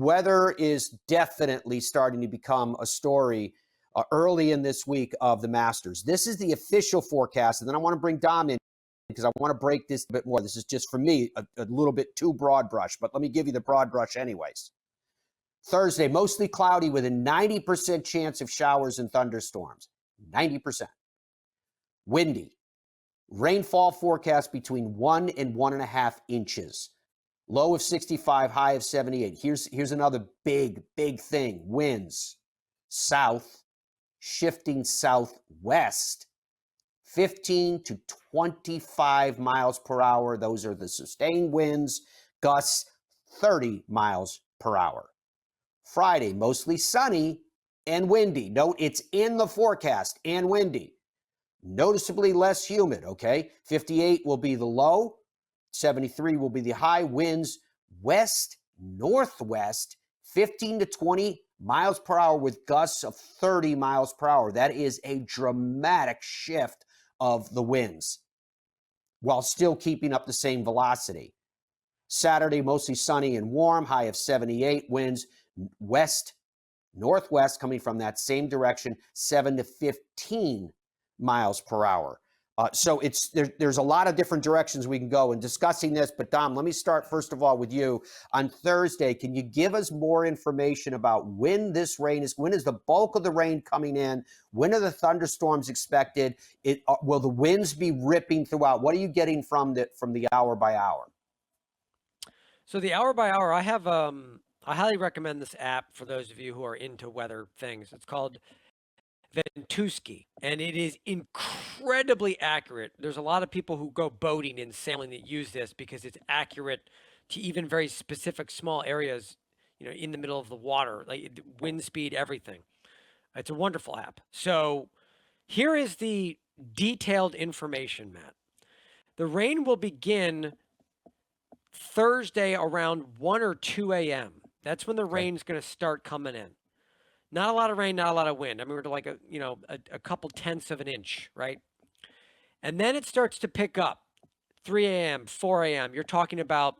weather is definitely starting to become a story early in this week of the Masters. This is the official forecast, and then I want to bring Dom in because I want to break this a bit more. This is just, for me, a little bit too broad brush, but let me give you the broad brush anyways. Thursday, mostly cloudy with a 90% chance of showers and thunderstorms. 90%. Windy. Rainfall forecast between 1 and 1.5 inches. Low of 65, high of 78. Here's another big thing. Winds. South, shifting southwest. 15 to 25 miles per hour. Those are the sustained winds. Gusts 30 miles per hour. Friday, mostly sunny and windy. Note it's in the forecast, and windy. Noticeably less humid, okay? 58 will be the low. 73 will be the high. Winds west, northwest, 15 to 20 miles per hour with gusts of 30 miles per hour. That is a dramatic shift of the winds while still keeping up the same velocity. Saturday, mostly sunny and warm, high of 78. Winds west, northwest coming from that same direction, 7 to 15 miles per hour. So there's a lot of different directions we can go in discussing this. But Dom, let me start first of all with you. On Thursday, can you give us more information about when this rain is? When is the bulk of the rain coming in? When are the thunderstorms expected? Will the winds be ripping throughout? What are you getting from the hour by hour? So the hour by hour, I have I highly recommend this app for those of you who are into weather things. It's called Ventuski, and it is incredibly accurate. There's a lot of people who go boating and sailing that use this because it's accurate to even very specific small areas, in the middle of the water, like wind speed, everything. It's a wonderful app. So here is the detailed information, Matt. The rain will begin Thursday around 1 or 2 a.m. That's when the rain's going to start coming in. Not a lot of rain, not a lot of wind. I mean, we're like a couple tenths of an inch, right? And then it starts to pick up. 3 a.m., 4 a.m. You're talking about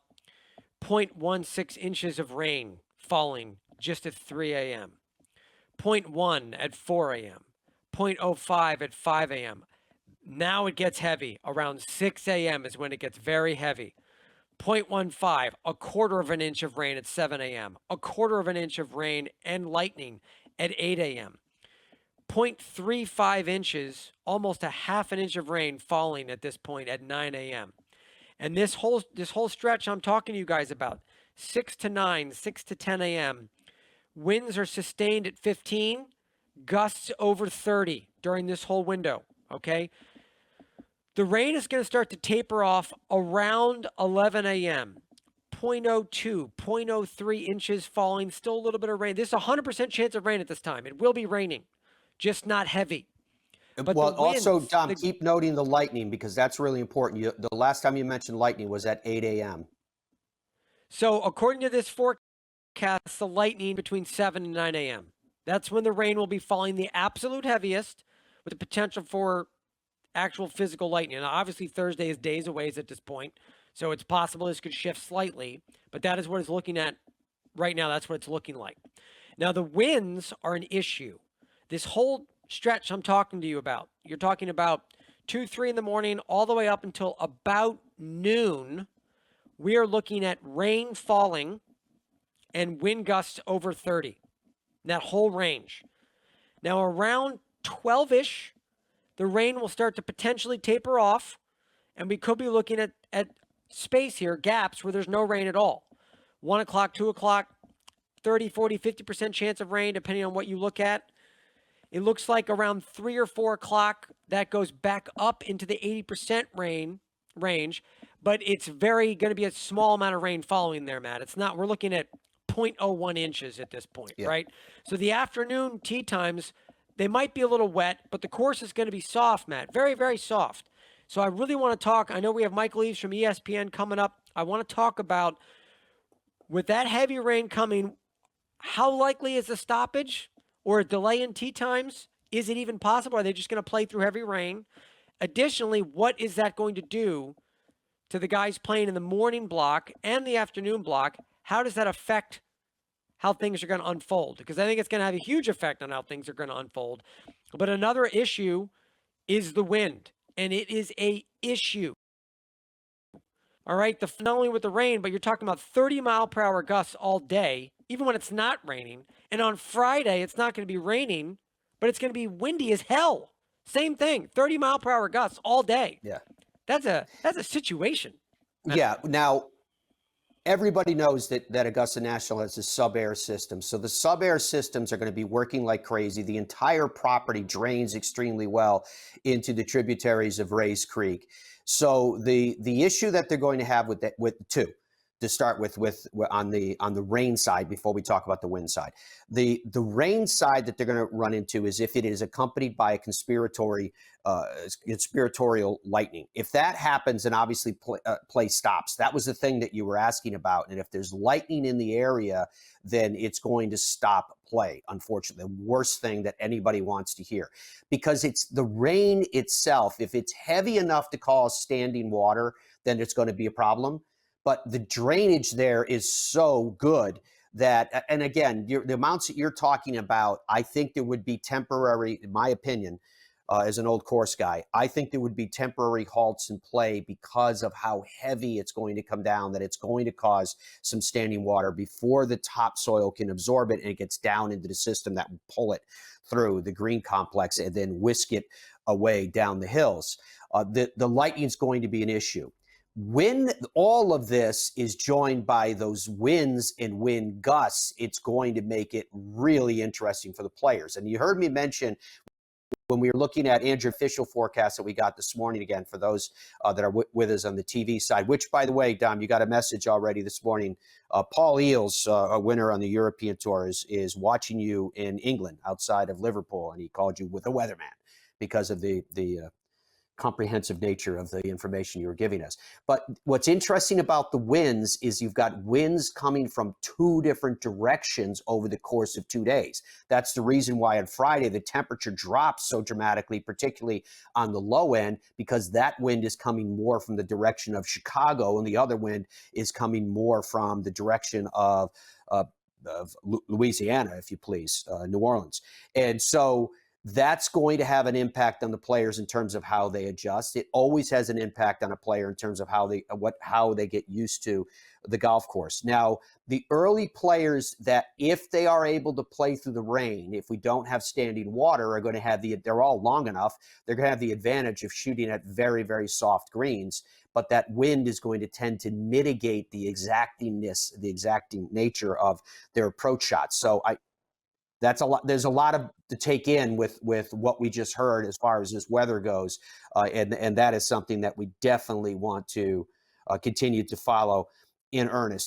0.16 inches of rain falling just at 3 a.m. 0.1 at 4 a.m. 0.05 at 5 a.m. Now it gets heavy. Around 6 a.m. is when it gets very heavy. 0.15, a quarter of an inch of rain at 7 a.m., a quarter of an inch of rain and lightning at 8 a.m., 0.35 inches, almost a half an inch of rain falling at this point at 9 a.m. And this whole stretch I'm talking to you guys about, 6 to 9, 6 to 10 a.m., winds are sustained at 15, gusts over 30 during this whole window, okay? The rain is going to start to taper off around 11 a.m. 0.02, 0.03 inches falling, still a little bit of rain. There's a 100% chance of rain at this time. It will be raining, just not heavy. But also, Dom, keep noting the lightning because that's really important. The last time you mentioned lightning was at 8 a.m. So according to this forecast, the lightning between 7 and 9 a.m. That's when the rain will be falling the absolute heaviest with the potential for actual physical lightning. Now, obviously, Thursday is days away at this point, so it's possible this could shift slightly, but that is what it's looking at right now. That's what it's looking like. Now, the winds are an issue. This whole stretch I'm talking to you about, you're talking about 2, 3 in the morning all the way up until about noon, we are looking at rain falling and wind gusts over 30. That whole range. Now, around 12-ish, the rain will start to potentially taper off, and we could be looking at space here, gaps where there's no rain at all. 1 o'clock, 2 o'clock, 30, 40, 50% chance of rain, depending on what you look at. It looks like around 3 or 4 o'clock, that goes back up into the 80% range, but it's going to be a small amount of rain following there, Matt. It's not, we're looking at 0.01 inches at this point, right? So the afternoon tee times, they might be a little wet, but the course is going to be soft, Matt. Very, very soft. So I really want to talk. I know we have Michael Eaves from ESPN coming up. I want to talk about, with that heavy rain coming, how likely is a stoppage or a delay in tee times? Is it even possible? Are they just going to play through heavy rain? Additionally, what is that going to do to the guys playing in the morning block and the afternoon block? How does that affect how things are going to unfold, because I think it's going to have a huge effect on how things are going to unfold. But another issue is the wind, and it is a issue. All right, not only with the rain, but you're talking about 30-mile-per-hour gusts all day, even when it's not raining. And on Friday, it's not going to be raining, but it's going to be windy as hell. Same thing, 30-mile-per-hour gusts all day. Yeah. That's a situation. Yeah. Now, everybody knows that Augusta National has a sub-air system. So the sub-air systems are going to be working like crazy. The entire property drains extremely well into the tributaries of Rays Creek. So the issue that they're going to have with two, to start with on the rain side before we talk about the wind side. The rain side that they're going to run into is if it is accompanied by a conspiratorial lightning. If that happens, then obviously play stops. That was the thing that you were asking about. And if there's lightning in the area, then it's going to stop play, unfortunately. The worst thing that anybody wants to hear. Because it's the rain itself. If it's heavy enough to cause standing water, then it's going to be a problem. But the drainage there is so good that, and again, the amounts that you're talking about, I think there would be temporary, in my opinion, as an old course guy, I think there would be temporary halts in play because of how heavy it's going to come down, that it's going to cause some standing water before the topsoil can absorb it and it gets down into the system that will pull it through the green complex and then whisk it away down the hills. The lightning is going to be an issue. When all of this is joined by those winds and wind gusts, it's going to make it really interesting for the players. And you heard me mention when we were looking at Andrew official forecast that we got this morning, again, for those that are with us on the TV side, which, by the way, Dom, you got a message already this morning. Paul Eales, a winner on the European Tour, is watching you in England outside of Liverpool, and he called you with a weatherman because of the comprehensive nature of the information you were giving us. But what's interesting about the winds is you've got winds coming from two different directions over the course of 2 days. That's the reason why on Friday the temperature drops so dramatically, particularly on the low end, because that wind is coming more from the direction of Chicago and the other wind is coming more from the direction of Louisiana, if you please, New Orleans. And so that's going to have an impact on the players in terms of how they adjust. It always has an impact on a player in terms of how they get used to the golf course. Now, the early players that, if they are able to play through the rain, if we don't have standing water, are going to have they're all long enough, they're going to have the advantage of shooting at very, very soft greens. But that wind is going to tend to mitigate the exacting nature of their approach shots. So that's a lot. There's a lot to take in with what we just heard as far as this weather goes, and that is something that we definitely want to continue to follow in earnest.